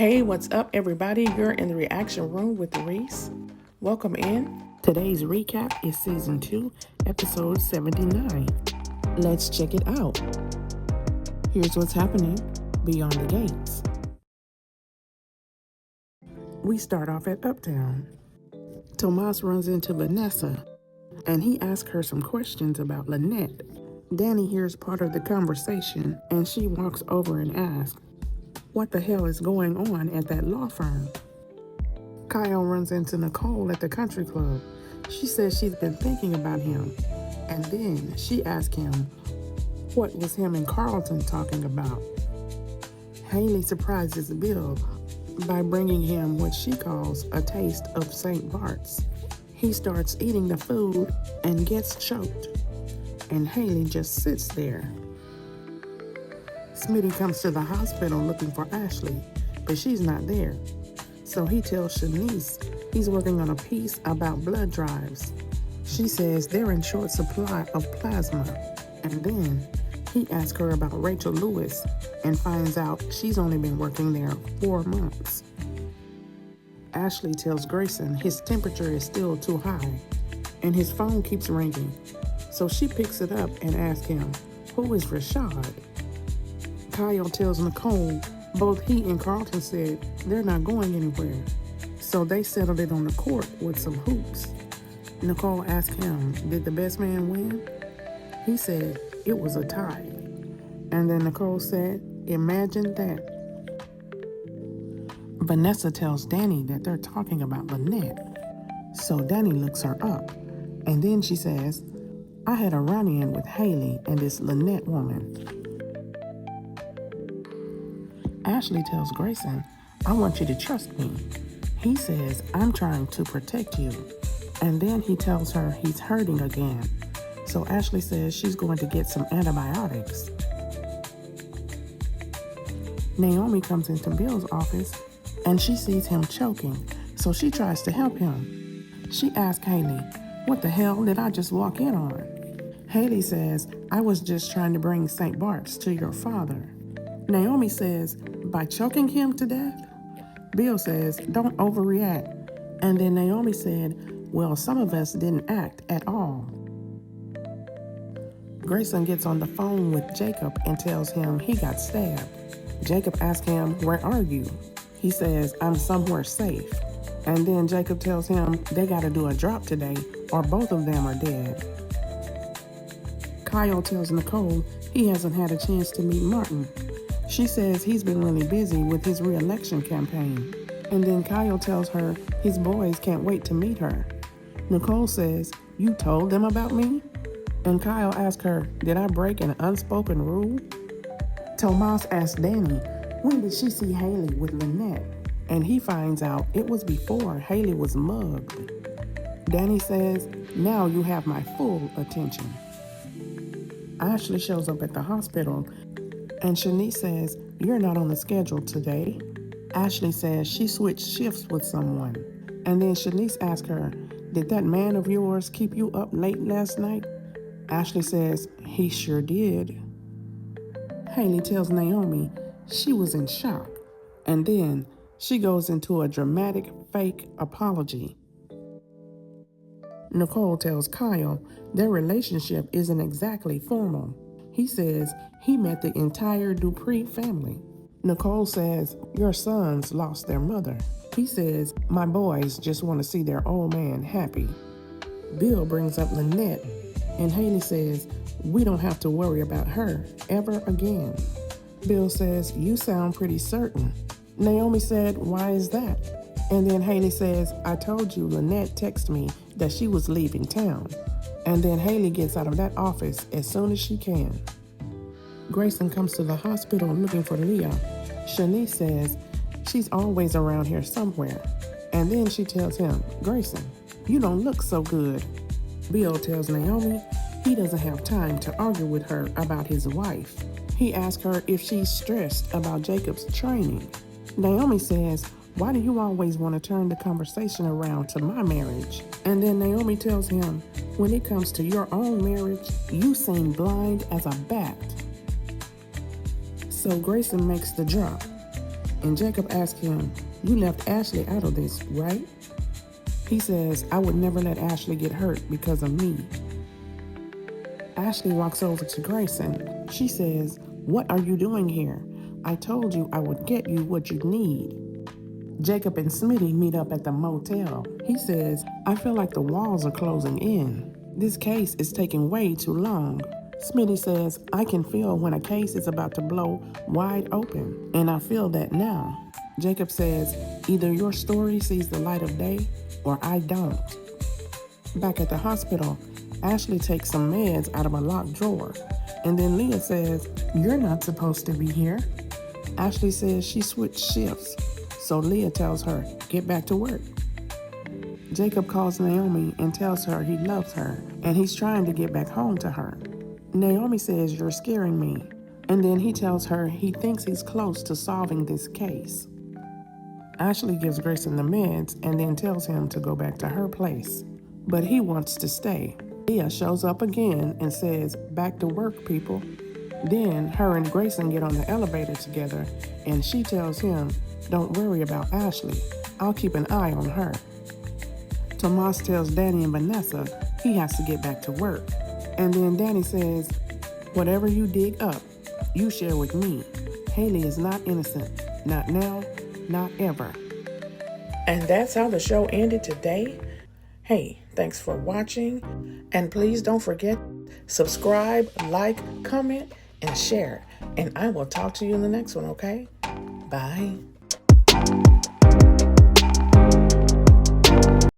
Hey, what's up, everybody? You're in the reaction room with Reese. Welcome in. Today's recap is season 2, episode 79. Let's check it out. Here's what's happening beyond the gates. We start off at Uptown. Tomas runs into Vanessa, and he asks her some questions about Lynette. Dani hears part of the conversation, and she walks over and asks, what the hell is going on at that law firm? Kyle runs into Nicole at the country club. She says she's been thinking about him, and then she asks him, what was him and Carlton talking about? Haley surprises Bill by bringing him what she calls a taste of St. Bart's. He starts eating the food and gets choked, and Haley just sits there. Smitty comes to the hospital looking for Ashley, but she's not there. So he tells Shanice he's working on a piece about blood drives. She says they're in short supply of plasma. And then he asks her about Rachel Lewis and finds out she's only been working there 4 months. Ashley tells Grayson his temperature is still too high, and his phone keeps ringing. So she picks it up and asks him, who is Rashad? Kyle tells Nicole both he and Carlton said they're not going anywhere, so they settled it on the court with some hoops. Nicole asked him, did the best man win? He said it was a tie. And then Nicole said, imagine that. Vanessa tells Dani that they're talking about Lynette, so Dani looks her up, and then she says, I had a run-in with Haley and this Lynette woman. Ashley tells Grayson, I want you to trust me. He says, I'm trying to protect you. And then he tells her he's hurting again. So Ashley says she's going to get some antibiotics. Naomi comes into Bill's office and she sees him choking, so she tries to help him. She asks Haley, what the hell did I just walk in on? Haley says, I was just trying to bring St. Bart's to your father. Naomi says, by choking him to death? Bill says, don't overreact. And then Naomi said, well, some of us didn't act at all. Grayson gets on the phone with Jacob and tells him he got stabbed. Jacob asks him, where are you? He says, I'm somewhere safe. And then Jacob tells him they gotta do a drop today or both of them are dead. Kyle tells Nicole he hasn't had a chance to meet Martin. She says he's been really busy with his re-election campaign. And then Kyle tells her his boys can't wait to meet her. Nicole says, you told them about me? And Kyle asks her, did I break an unspoken rule? Tomas asks Dani, when did she see Haley with Lynette? And he finds out it was before Haley was mugged. Dani says, now you have my full attention. Ashley shows up at the hospital and Shanice says, you're not on the schedule today. Ashley says she switched shifts with someone. And then Shanice asks her, did that man of yours keep you up late last night? Ashley says, he sure did. Haley tells Naomi she was in shock. And then she goes into a dramatic fake apology. Nicole tells Kyle their relationship isn't exactly formal. He says he met the entire Dupree family. Nicole says, your sons lost their mother. He says, my boys just want to see their old man happy. Bill brings up Lynette, and Haley says, we don't have to worry about her ever again. Bill says, you sound pretty certain. Naomi said, why is that? And then Haley says, I told you Lynette texted me that she was leaving town. And then Haley gets out of that office as soon as she can. Grayson comes to the hospital looking for Leah. Shanice says she's always around here somewhere. And then she tells him, Grayson, you don't look so good. Bill tells Naomi he doesn't have time to argue with her about his wife. He asks her if she's stressed about Jacob's training. Naomi says, why do you always want to turn the conversation around to my marriage? And then Naomi tells him, when it comes to your own marriage, you seem blind as a bat. So Grayson makes the drop. And Jacob asks him, "You left Ashley out of this, right?" He says, "I would never let Ashley get hurt because of me." Ashley walks over to Grayson. She says, "What are you doing here? I told you I would get you what you need." Jacob and Smitty meet up at the motel. He says, "I feel like the walls are closing in. This case is taking way too long." Smitty says, "I can feel when a case is about to blow wide open, and I feel that now." Jacob says, "Either your story sees the light of day, or I don't." Back at the hospital, Ashley takes some meds out of a locked drawer, and then Leah says, "You're not supposed to be here." Ashley says she switched shifts, so Leah tells her, "Get back to work." Jacob calls Naomi and tells her he loves her, and he's trying to get back home to her. Naomi says, "You're scaring me," and then he tells her he thinks he's close to solving this case. Ashley gives Grayson the meds and then tells him to go back to her place, but he wants to stay. Leah shows up again and says, "Back to work, people." Then her and Grayson get on the elevator together, and she tells him, "Don't worry about Ashley. I'll keep an eye on her." Tomas tells Dani and Vanessa he has to get back to work. And then Dani says, "Whatever you dig up, you share with me. Haley is not innocent. Not now, not ever." And that's how the show ended today. Hey, thanks for watching. And please don't forget, subscribe, like, comment, and share. And I will talk to you in the next one, okay? Bye.